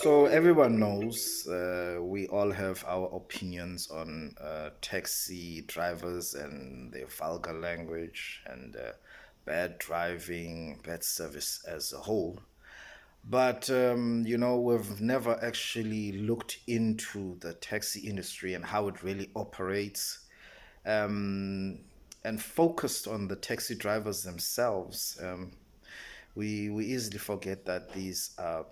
So everyone knows we all have our opinions on taxi drivers and their vulgar language and bad driving, bad service as a whole. But we've never actually looked into the taxi industry and how it really operates, um, and focused on the taxi drivers themselves. We easily forget that these are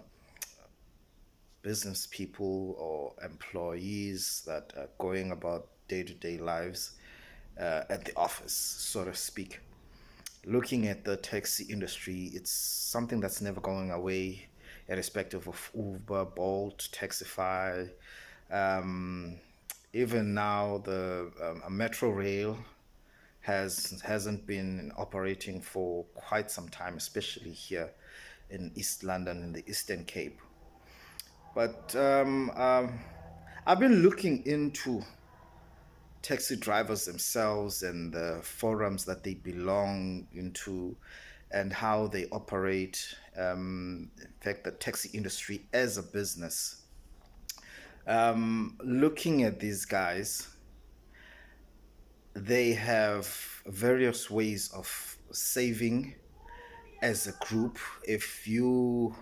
business people or employees that are going about day-to-day lives at the office, so to speak. Looking at the taxi industry, it's something that's never going away, irrespective of Uber, Bolt, Taxify. Um, Even now, the metro rail hasn't been operating for quite some time, especially here in East London, in the Eastern Cape. But I've been looking into taxi drivers themselves and the forums that they belong into and how they operate. In fact, the taxi industry as a business. Looking at these guys, they have various ways of saving as a group. If you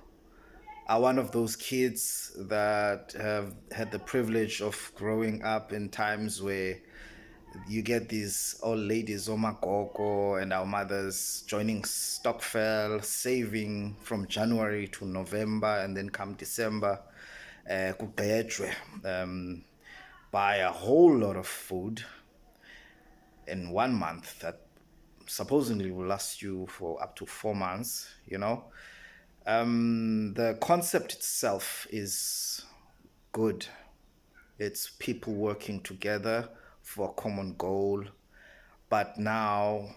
are one of those kids that have had the privilege of growing up in times where you get these old ladies, Omakoko, and our mothers joining Stockfell, saving from January to November, and then come December, kugqejwe, buy a whole lot of food in 1 month that supposedly will last you for up to 4 months. The concept itself is good. It's people working together for a common goal. But now,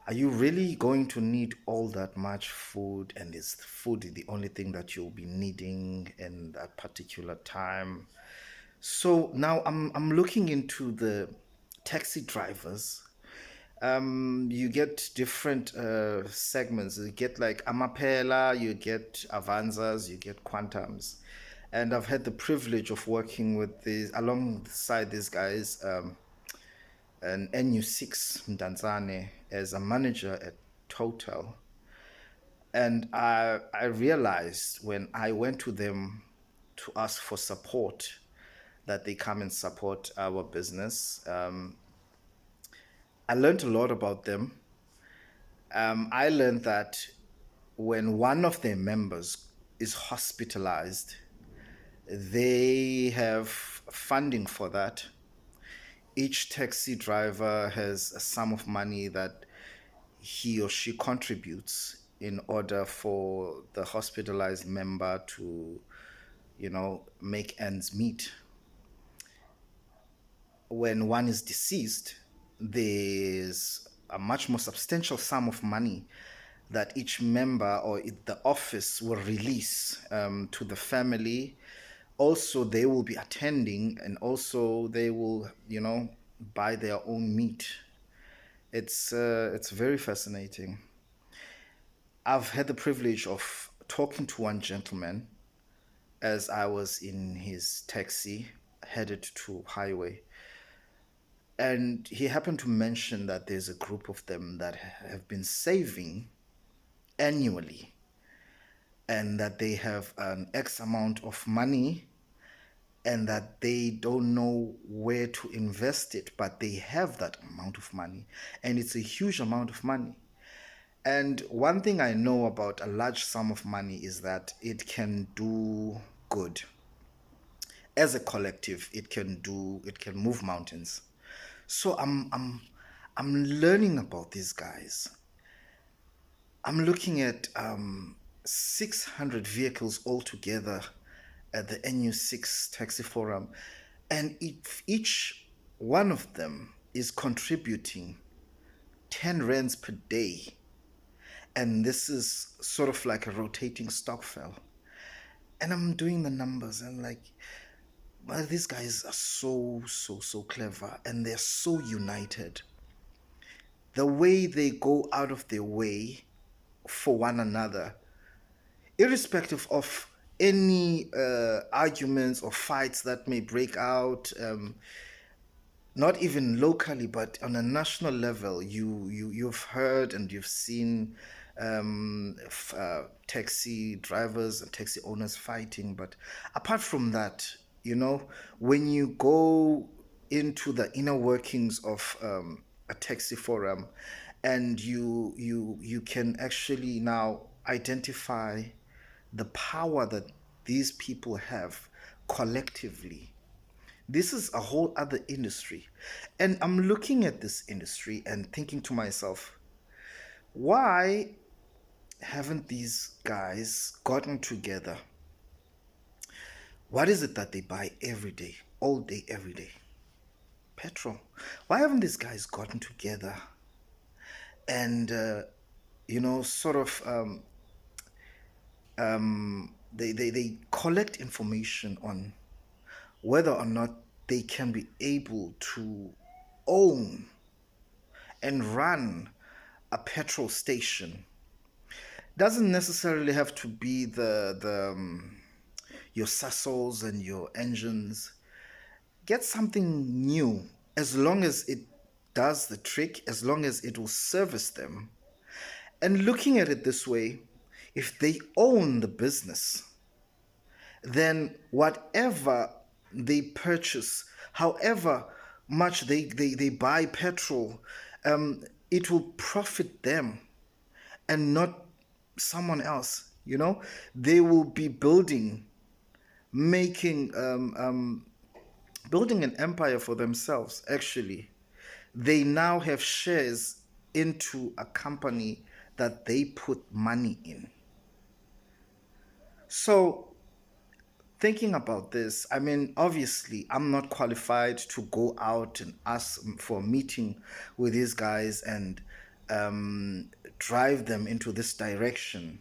are you really going to need all that much food? And is food the only thing that you'll be needing in that particular time? So now I'm looking into the taxi drivers. You get different segments. You get like Amapela, you get Avanzas, you get Quantums. And I've had the privilege of working with these alongside these guys, an NU6 Mdantsane as a manager at Total. And I realized when I went to them to ask for support that they come and support our business. I learned a lot about them. I learned that when one of their members is hospitalized, they have funding for that. Each taxi driver has a sum of money that he or she contributes in order for the hospitalized member to, make ends meet. When one is deceased, there's a much more substantial sum of money that each member or the office will release to the family. Also, they will be attending, and also they will, buy their own meat. It's very fascinating. I've had the privilege of talking to one gentleman as I was in his taxi headed to highway. And he happened to mention that there's a group of them that have been saving annually and that they have an X amount of money and that they don't know where to invest it, but they have that amount of money. And it's a huge amount of money. And one thing I know about a large sum of money is that it can do good. As a collective, it can move mountains. So I'm learning about these guys. I'm looking at 600 vehicles altogether at the NU6 Taxi Forum, and if each one of them is contributing 10 rands per day, and this is sort of like a rotating stockfell. And I'm doing the numbers and like, well, these guys are so clever and they're so united. The way they go out of their way for one another, irrespective of any arguments or fights that may break out, not even locally, but on a national level, you've heard and you've seen taxi drivers and taxi owners fighting. But apart from that, when you go into the inner workings of a taxi forum, and you can actually now identify the power that these people have collectively. This is a whole other industry. And I'm looking at this industry and thinking to myself, why haven't these guys gotten together? What is it that they buy every day, all day, every day? Petrol. Why haven't these guys gotten together and, sort of, they collect information on whether or not they can be able to own and run a petrol station? Doesn't necessarily have to be the your Sasols and your engines. Get something new, as long as it does the trick, as long as it will service them. And looking at it this way, if they own the business, then whatever they purchase, however much they buy petrol, it will profit them and not someone else. They will be making building an empire for themselves. Actually, they now have shares into a company that they put money in. So thinking about this, I mean, obviously, I'm not qualified to go out and ask for a meeting with these guys and drive them into this direction.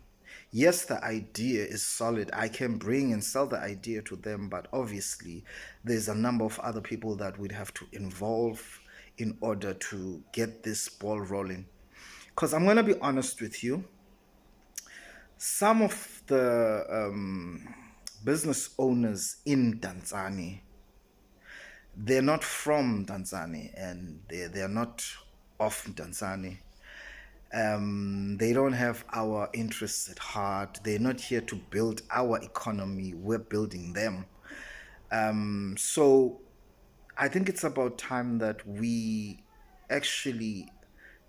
Yes, the idea is solid. I can bring and sell the idea to them, but obviously, there's a number of other people that we'd have to involve in order to get this ball rolling. Because I'm going to be honest with you, some of the business owners in Mdantsane, they're not from Mdantsane, and they're not of Mdantsane. They don't have our interests at heart. They're not here to build our economy. We're building them. So I think it's about time that we actually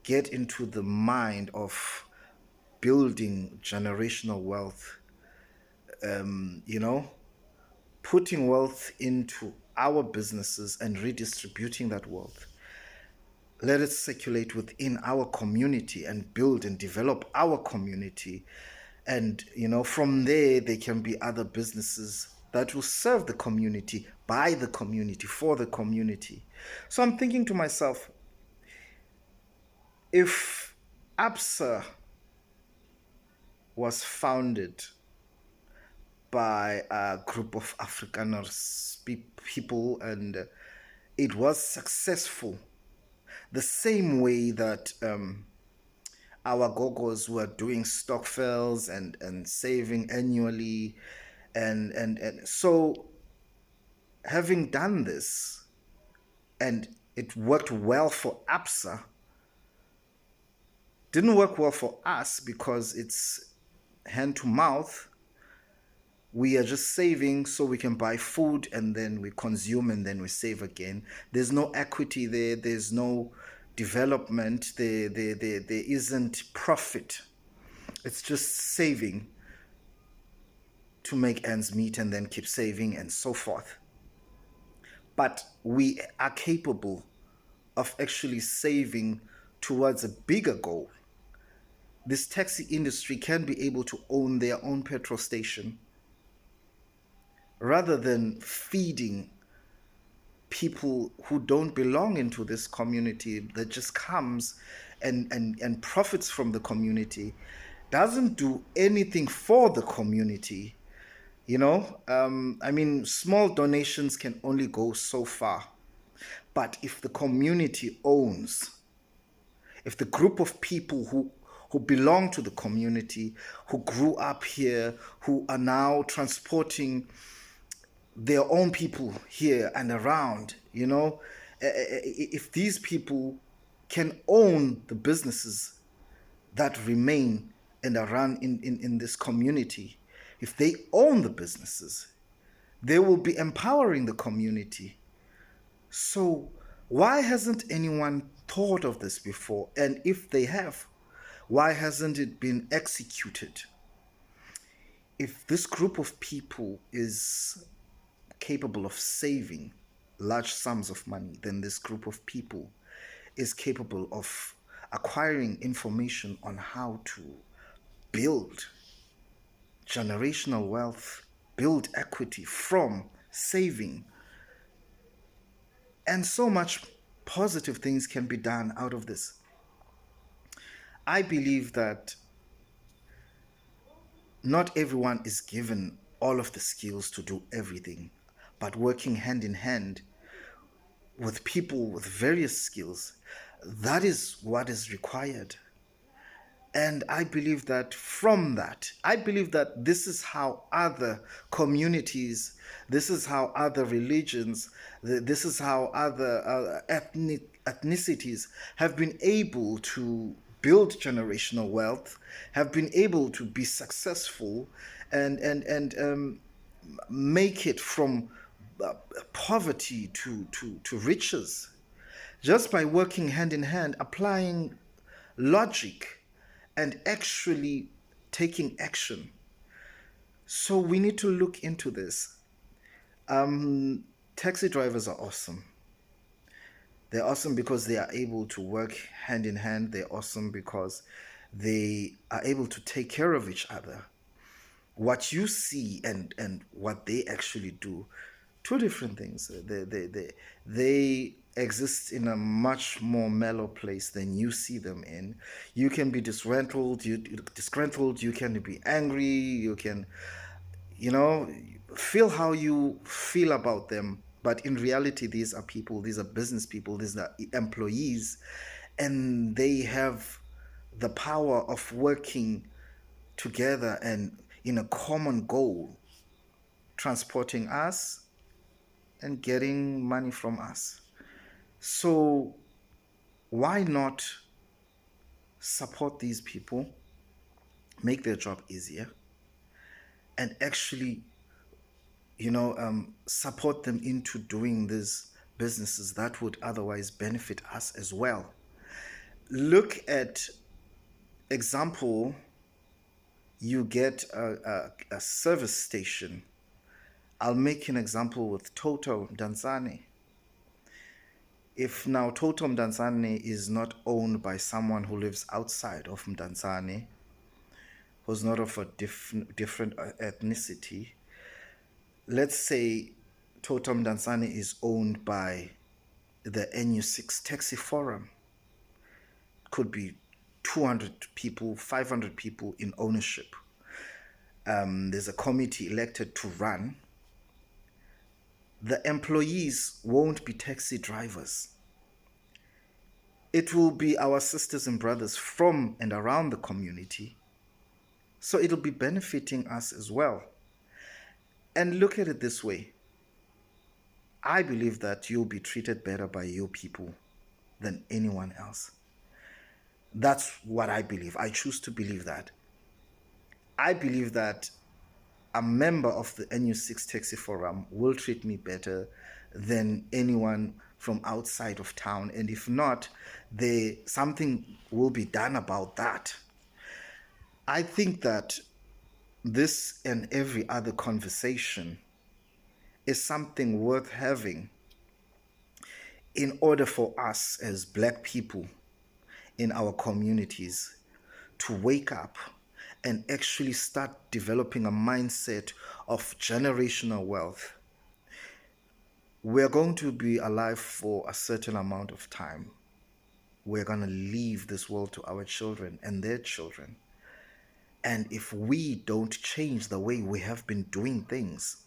get into the mind of building generational wealth, putting wealth into our businesses and redistributing that wealth. Let it circulate within our community and build and develop our community. And, from there can be other businesses that will serve the community, by the community, for the community. So I'm thinking to myself, if ABSA was founded by a group of Afrikaners people and it was successful, the same way that our gogos were doing stokvels and saving annually, and so having done this, and it worked well for ABSA, didn't work well for us because it's hand to mouth. We are just saving so we can buy food, and then we consume, and then we save again. There's no equity there. There's no development. There isn't profit. It's just saving to make ends meet and then keep saving and so forth. But we are capable of actually saving towards a bigger goal. This taxi industry can be able to own their own petrol station rather than feeding people who don't belong into this community, that just comes and profits from the community, doesn't do anything for the community. I mean, small donations can only go so far. But if the community owns, if the group of people who who belong to the community, who grew up here, who are now transporting their own people here and around, you know. If these people can own the businesses that remain and are run in this community, if they own the businesses, they will be empowering the community. So, why hasn't anyone thought of this before? And if they have, why hasn't it been executed? If this group of people is capable of saving large sums of money, then this group of people is capable of acquiring information on how to build generational wealth, build equity from saving, and so much positive things can be done out of this. I believe that not everyone is given all of the skills to do everything, but working hand in hand with people with various skills, that is what is required. And I believe that from that, I believe that this is how other communities, this is how other religions, this is how other ethnicities have been able to build generational wealth, have been able to be successful and make it from poverty to riches, just by working hand in hand, applying logic and actually taking action. So we need to look into this. Taxi drivers are awesome. They're awesome because they are able to work hand in hand. They're awesome because they are able to take care of each other. What you see and what they actually do, two different things. They exist in a much more mellow place than you see them in. You can be disgruntled, you can be angry, you can, you know, feel how you feel about them. But in reality, these are people, these are business people, these are employees, and they have the power of working together and in a common goal, transporting us and getting money from us. So why not support these people, make their job easier, and actually, support them into doing these businesses that would otherwise benefit us as well. Look at example, you get a service station. I'll make an example with Total Mdantsane. If now Total Mdantsane is not owned by someone who lives outside of Mdantsane, who's not of a different ethnicity, let's say Total Mdantsane is owned by the NU6 Taxi Forum. Could be 200 people, 500 people in ownership. There's a committee elected to run. The employees won't be taxi drivers. It will be our sisters and brothers from and around the community. So it'll be benefiting us as well. And look at it this way. I believe that you'll be treated better by your people than anyone else. That's what I believe. I choose to believe that. I believe that a member of the NU6 Taxi Forum will treat me better than anyone from outside of town. And if not, something will be done about that. I think that this and every other conversation is something worth having in order for us as Black people in our communities to wake up and actually start developing a mindset of generational wealth. We're going to be alive for a certain amount of time. We're going to leave this world to our children and their children. And if we don't change the way we have been doing things,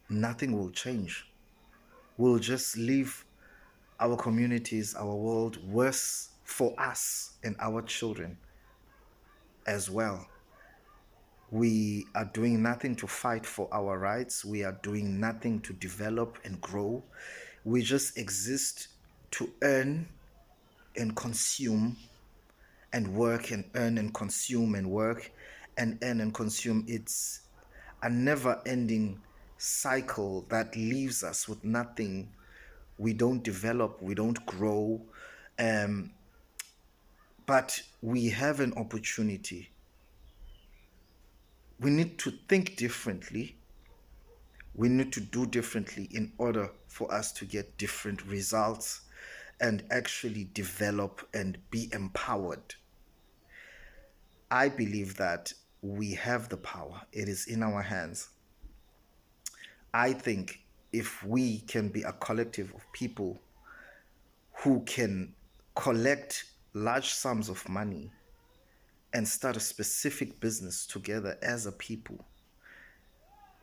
nothing will change. We'll just leave our communities, our world worse for us and our children as well. We are doing nothing to fight for our rights. We are doing nothing to develop and grow. We just exist to earn and consume and work and earn and consume and work and earn and consume. It's a never ending cycle that leaves us with nothing. We don't develop, we don't grow, um, but we have an opportunity. We need to think differently. We need to do differently in order for us to get different results and actually develop and be empowered. I believe that we have the power, it is in our hands. I think if we can be a collective of people who can collect large sums of money and start a specific business together as a people,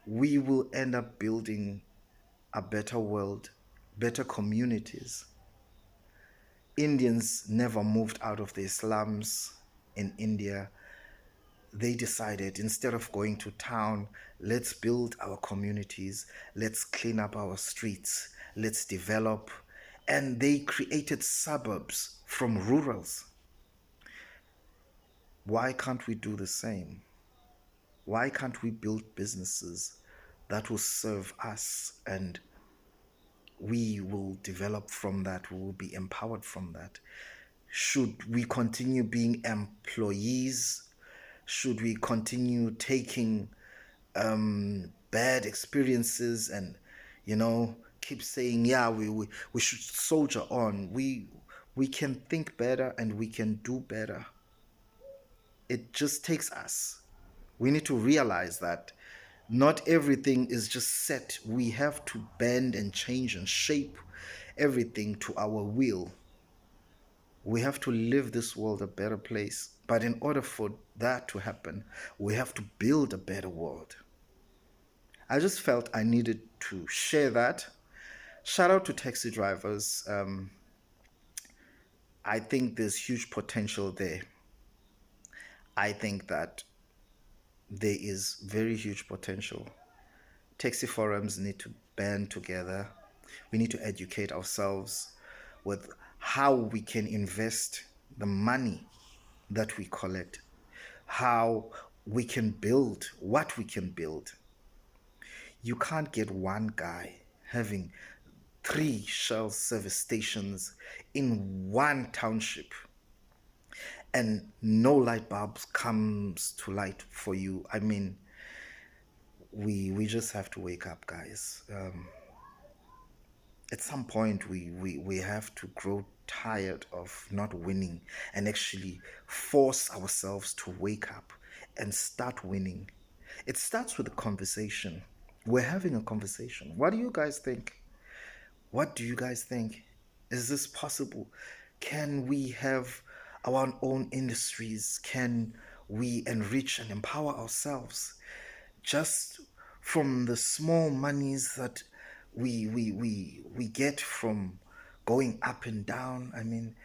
we will end up building a better world, better communities. Indians never moved out of their slums in India. They decided instead of going to town, let's build our communities, let's clean up our streets, let's develop. And they created suburbs from rurals. Why can't we do the same? Why can't we build businesses that will serve us and we will develop from that, we will be empowered from that? Should we continue being employees? Should we continue taking bad experiences and, keep saying, yeah, we should soldier on? We can think better and we can do better. It just takes us. We need to realize that not everything is just set. We have to bend and change and shape everything to our will. We have to live this world a better place. But in order for that to happen, we have to build a better world. I just felt I needed to share that. Shout out to taxi drivers. I think there's huge potential there. I think that there is very huge potential. Taxi forums need to band together. We need to educate ourselves with how we can invest the money that we collect, how we can build what we can build. You can't get one guy having three Shell service stations in one township and no light bulbs comes to light for you. I mean, we just have to wake up, guys. At some point we have to grow tired of not winning and actually force ourselves to wake up and start winning. It starts with a conversation. We're having a conversation. What do you guys think? What do you guys think? Is this possible? Can we have our own industries? Can we enrich and empower ourselves just from the small monies that we get from going up and down? I mean,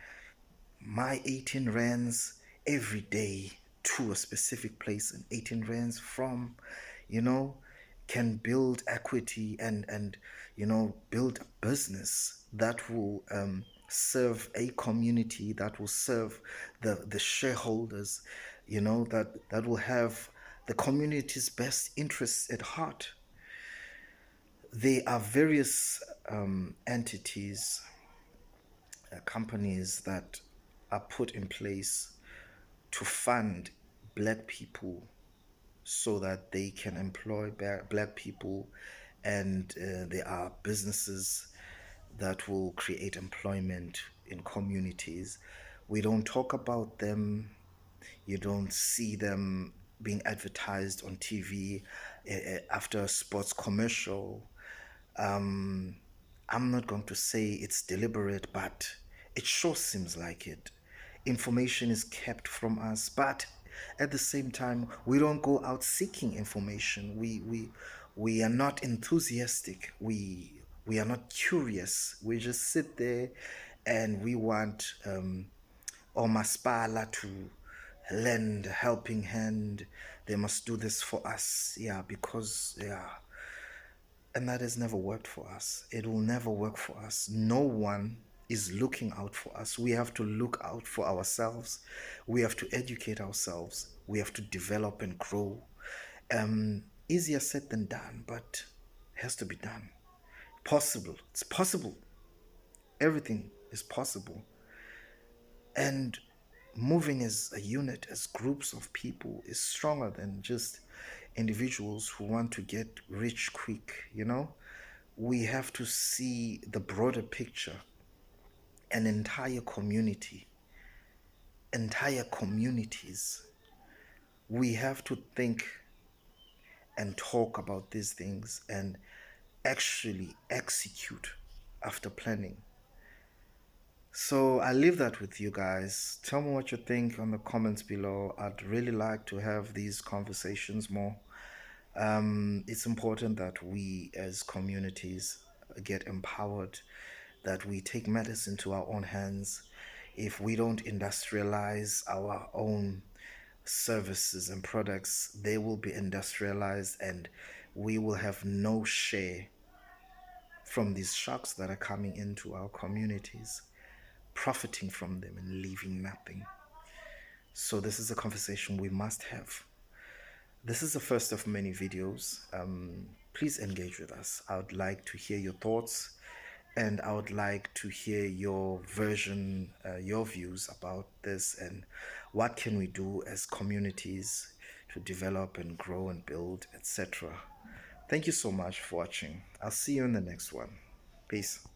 my 18 rands every day to a specific place and 18 rands from, you know, can build equity and build a business that will serve a community, that will serve the shareholders, that will have the community's best interests at heart. There are various entities, companies that are put in place to fund black people so that they can employ black people, and there are businesses that will create employment in communities. We don't talk about them. You don't see them being advertised on TV after a sports commercial. I'm not going to say it's deliberate, but it sure seems like it. Information is kept from us, but at the same time, we don't go out seeking information. We are not enthusiastic. We are not curious. We just sit there and we want or Maspala to lend a helping hand. They must do this for us. Yeah, because, yeah. And that has never worked for us. It will never work for us. No one is looking out for us. We have to look out for ourselves. We have to educate ourselves. We have to develop and grow. Easier said than done, but it has to be done. Possible. It's possible. Everything is possible. And moving as a unit, as groups of people, is stronger than just individuals who want to get rich quick, you know? We have to see the broader picture, an entire community, entire communities. We have to think and talk about these things and actually execute after planning. So I leave that with you guys. Tell me what you think on the comments below. I'd really like to have these conversations more. It's important that we as communities get empowered, that we take matters into our own hands. If we don't industrialize our own services and products, they will be industrialized and we will have no share from these sharks that are coming into our communities, profiting from them and leaving nothing. So this is a conversation we must have. This is the first of many videos. Please engage with us. I would like to hear your thoughts and I would like to hear your version, your views about this and what can we do as communities to develop and grow and build, etc. Thank you so much for watching. I'll see you in the next one. Peace.